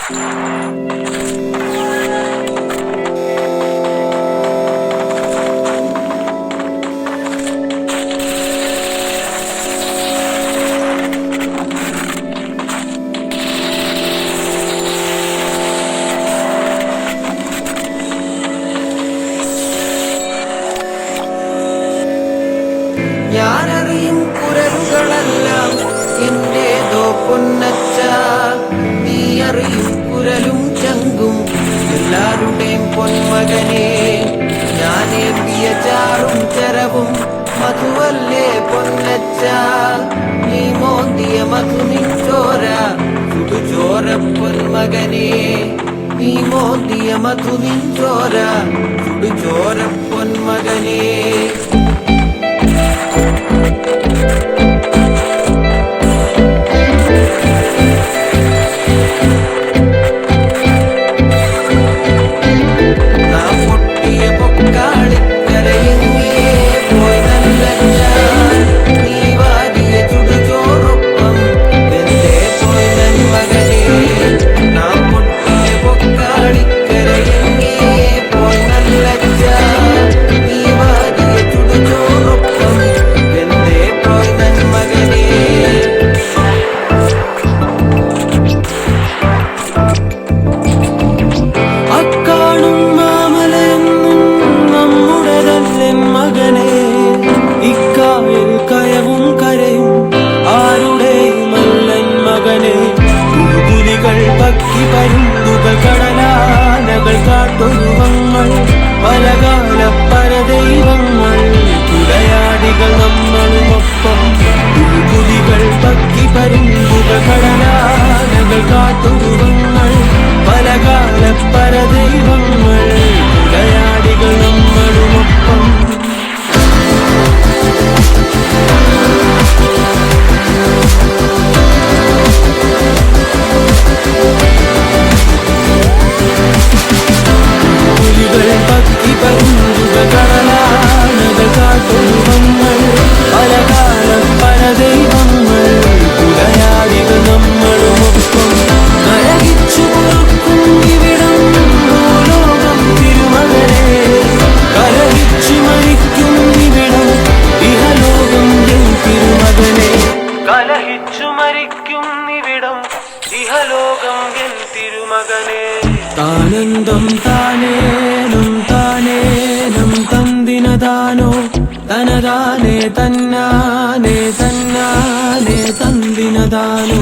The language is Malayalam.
ഞാനറിയും കുരലുകളെല്ലാം എന്റേതോ പൊന്നച്ച, നീ അറിയും കുരലും ചങ്കും എല്ലാരുടെയും പൊന്മകനെ. ഞാനേന്തിയ ചാറും ചരവും മധുവല്ലേ പൊന്നച്ച, നീ മോന്തിയ മധുനിൻ ചോര ചുടുചോര പൊന്മകനെ. നീ മോന്തിയ മധുനിൻ ചോര ചുടുചോര പൊന്മകനെ. പരുന്തുകൾ കടലാനകൾ കാട്ടുരുവങ്ങൾ പലകാല പരദൈവങ്ങൾ കുടയാടികൾ നമ്മളുമൊപ്പം. പുലികൾ പക്കി പരുന്തുകൾ കടലാനകൾ കാട്ടുരുവങ്ങൾ പലകാല പരദൈവങ്ങൾ കുടയാടികൾ നമ്മളുമൊപ്പം. താനന്ദം താനേനം താനേനം തന്ദിനദാനോ തനദാനേ തന്നാനേ തന്നാനേ തന്ദിനദാനോ.